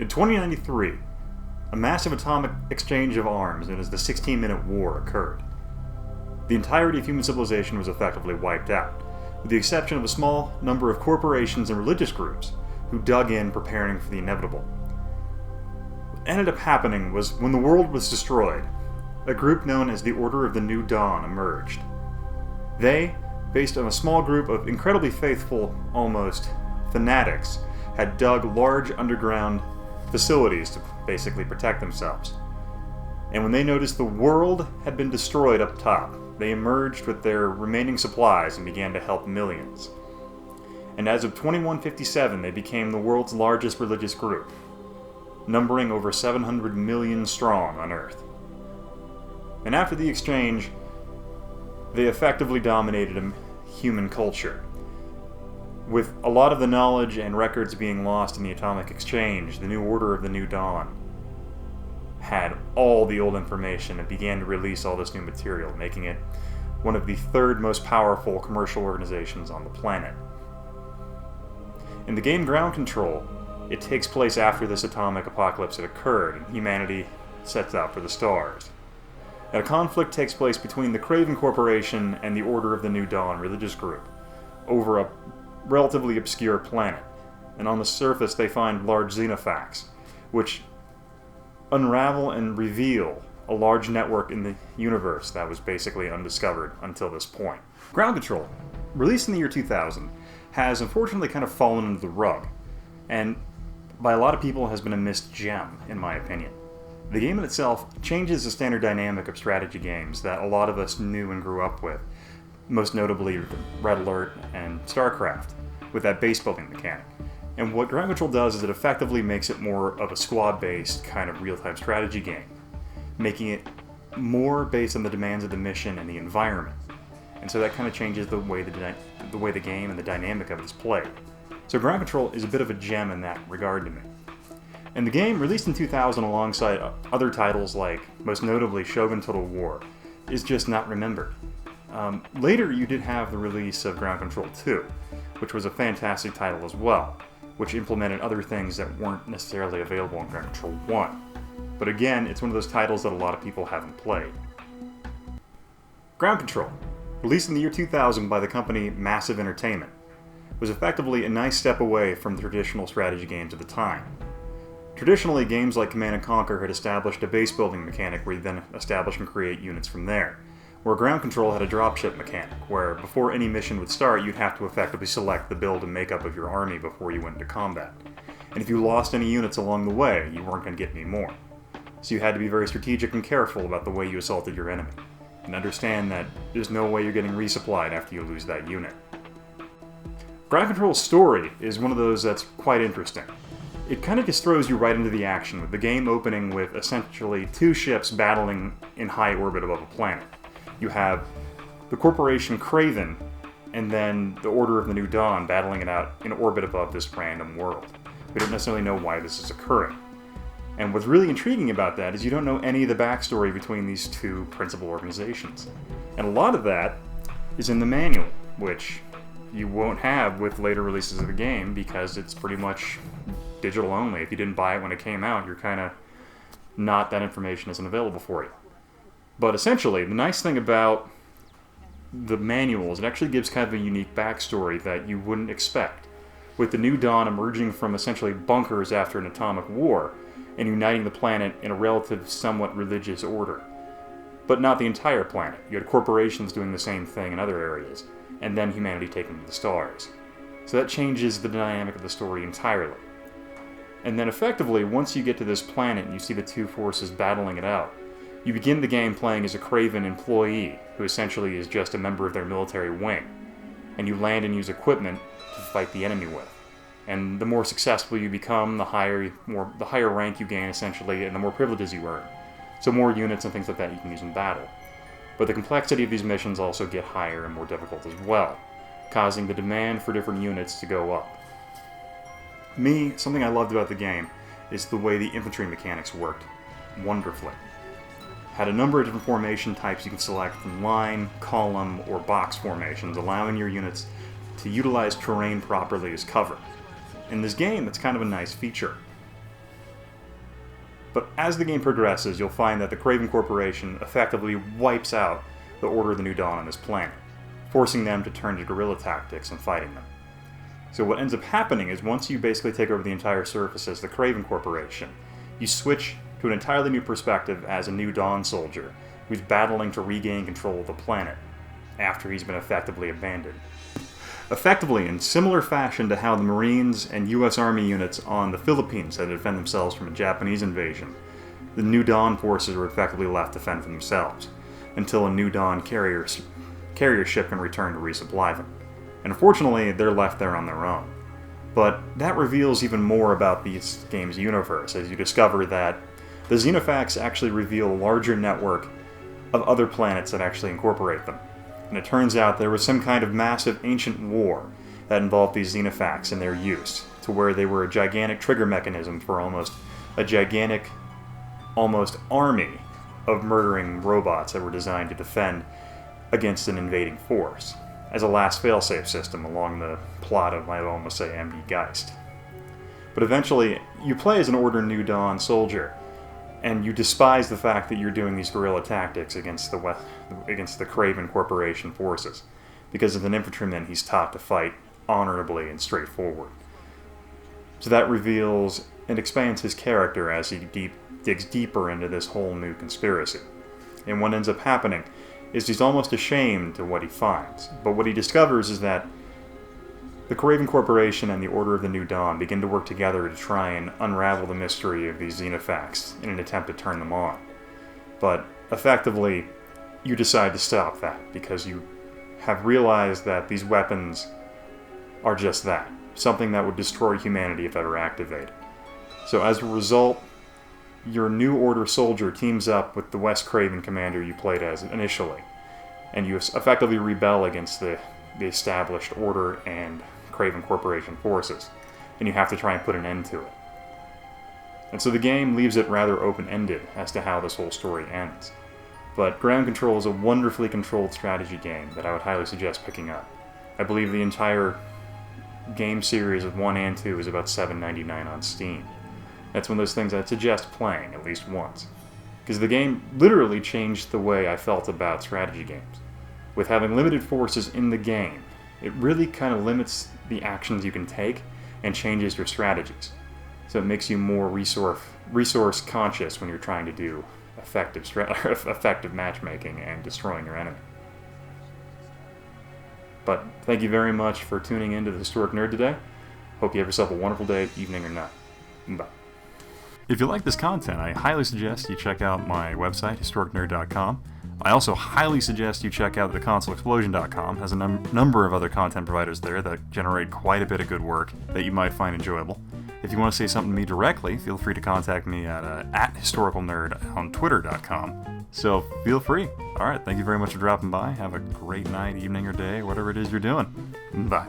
In 2093, a massive atomic exchange of arms known as the 16-Minute War occurred. The entirety of human civilization was effectively wiped out, with the exception of a small number of corporations and religious groups who dug in preparing for the inevitable. What ended up happening was when the world was destroyed, a group known as the Order of the New Dawn emerged. They, based on a small group of incredibly faithful, almost, fanatics, had dug large underground facilities to basically protect themselves. And when they noticed the world had been destroyed up top, they emerged with their remaining supplies and began to help millions. And as of 2157, they became the world's largest religious group, numbering over 700 million strong on Earth. And after the exchange, they effectively dominated human culture. With a lot of the knowledge and records being lost in the atomic exchange, the New Order of the New Dawn had all the old information and began to release all this new material, making it one of the third most powerful commercial organizations on the planet. In the game Ground Control, it takes place after this atomic apocalypse had occurred and humanity sets out for the stars. And a conflict takes place between the Craven Corporation and the Order of the New Dawn religious group over a relatively obscure planet. And on the surface they find large xenofacts, which unravel and reveal a large network in the universe that was basically undiscovered until this point. Ground Control, released in the year 2000, has unfortunately kind of fallen under the rug, and by a lot of people has been a missed gem, in my opinion. The game in itself changes the standard dynamic of strategy games that a lot of us knew and grew up with, most notably Red Alert and StarCraft, with that base building mechanic. And what Ground Control does is it effectively makes it more of a squad-based kind of real-time strategy game, making it more based on the demands of the mission and the environment. And so that kind of changes the way the game and the dynamic of it is played. So Ground Control is a bit of a gem in that regard to me. And the game, released in 2000 alongside other titles like, most notably, Shogun Total War, is just not remembered. Later you did have the release of Ground Control 2, which was a fantastic title as well, which implemented other things that weren't necessarily available in Ground Control 1. But again, it's one of those titles that a lot of people haven't played. Ground Control, released in the year 2000 by the company Massive Entertainment, was effectively a nice step away from the traditional strategy games of the time. Traditionally, games like Command & Conquer had established a base building mechanic where you then establish and create units from there, where Ground Control had a dropship mechanic, where before any mission would start, you'd have to effectively select the build and makeup of your army before you went into combat. And if you lost any units along the way, you weren't going to get any more. So you had to be very strategic and careful about the way you assaulted your enemy, and understand that there's no way you're getting resupplied after you lose that unit. Ground Control's story is one of those that's quite interesting. It kind of just throws you right into the action, with the game opening with essentially two ships battling in high orbit above a planet. You have the Corporation Craven, and then the Order of the New Dawn battling it out in orbit above this random world. We don't necessarily know why this is occurring. And what's really intriguing about that is you don't know any of the backstory between these two principal organizations. And a lot of that is in the manual, which you won't have with later releases of the game because it's pretty much digital only. If you didn't buy it when it came out, you're kind of not, that information isn't available for you. But essentially, the nice thing about the manual is it actually gives kind of a unique backstory that you wouldn't expect. With the New Dawn emerging from essentially bunkers after an atomic war and uniting the planet in a relative, somewhat religious order. But not the entire planet. You had corporations doing the same thing in other areas, and then humanity taking to the stars. So that changes the dynamic of the story entirely. And then effectively, once you get to this planet and you see the two forces battling it out, you begin the game playing as a Craven employee, who essentially is just a member of their military wing, and you land and use equipment to fight the enemy with. And the more successful you become, the higher rank you gain essentially, and the more privileges you earn. So more units and things like that you can use in battle. But the complexity of these missions also get higher and more difficult as well, causing the demand for different units to go up. Something I loved about the game is the way the infantry mechanics worked wonderfully. Had a number of different formation types you can select from line, column, or box formations, allowing your units to utilize terrain properly as cover. In this game, it's kind of a nice feature. But as the game progresses, you'll find that the Kraven Corporation effectively wipes out the Order of the New Dawn on this planet, forcing them to turn to guerrilla tactics and fighting them. So what ends up happening is once you basically take over the entire surface as the Kraven Corporation, you switch to an entirely new perspective as a New Dawn soldier who's battling to regain control of the planet after he's been effectively abandoned. Effectively, in similar fashion to how the Marines and U.S. Army units on the Philippines had to defend themselves from a Japanese invasion, the New Dawn forces were effectively left to fend for themselves, until a New Dawn carrier ship can return to resupply them. And unfortunately, they're left there on their own. But that reveals even more about this game's universe, as you discover that the Xenofacts actually reveal a larger network of other planets that actually incorporate them. And it turns out there was some kind of massive ancient war that involved these Xenofacts and their use, to where they were a gigantic trigger mechanism for almost army of murdering robots that were designed to defend against an invading force, as a last failsafe system along the plot of, I would almost say, MD Geist. But eventually, you play as an Order New Dawn soldier, and you despise the fact that you're doing these guerrilla tactics against the Kraven Corporation forces, because as an infantryman he's taught to fight honorably and straightforward. So that reveals and expands his character as he digs deeper into this whole new conspiracy. And what ends up happening is he's almost ashamed of what he finds, but what he discovers is that the Kraven Corporation and the Order of the New Dawn begin to work together to try and unravel the mystery of these Xenofacts in an attempt to turn them on. But effectively, you decide to stop that because you have realized that these weapons are just that, something that would destroy humanity if ever activated. So as a result, your New Order soldier teams up with the West Kraven commander you played as initially, and you effectively rebel against the established Order and Kraven Corporation forces, and you have to try and put an end to it. And so the game leaves it rather open-ended as to how this whole story ends. But Ground Control is a wonderfully controlled strategy game that I would highly suggest picking up. I believe the entire game series of 1 and 2 is about $7.99 on Steam. That's one of those things I'd suggest playing at least once, because the game literally changed the way I felt about strategy games. With having limited forces in the game, it really kind of limits the actions you can take and changes your strategies. So it makes you more resource conscious when you're trying to do effective matchmaking and destroying your enemy. But thank you very much for tuning in to the Historic Nerd today. Hope you have yourself a wonderful day, evening, or night. Bye. If you like this content, I highly suggest you check out my website, HistoricNerd.com. I also highly suggest you check out theconsoleexplosion.com. It has a number of other content providers there that generate quite a bit of good work that you might find enjoyable. If you want to say something to me directly, feel free to contact me at @historicalnerd on Twitter.com. So feel free. Alright, thank you very much for dropping by. Have a great night, evening, or day, whatever it is you're doing. Bye.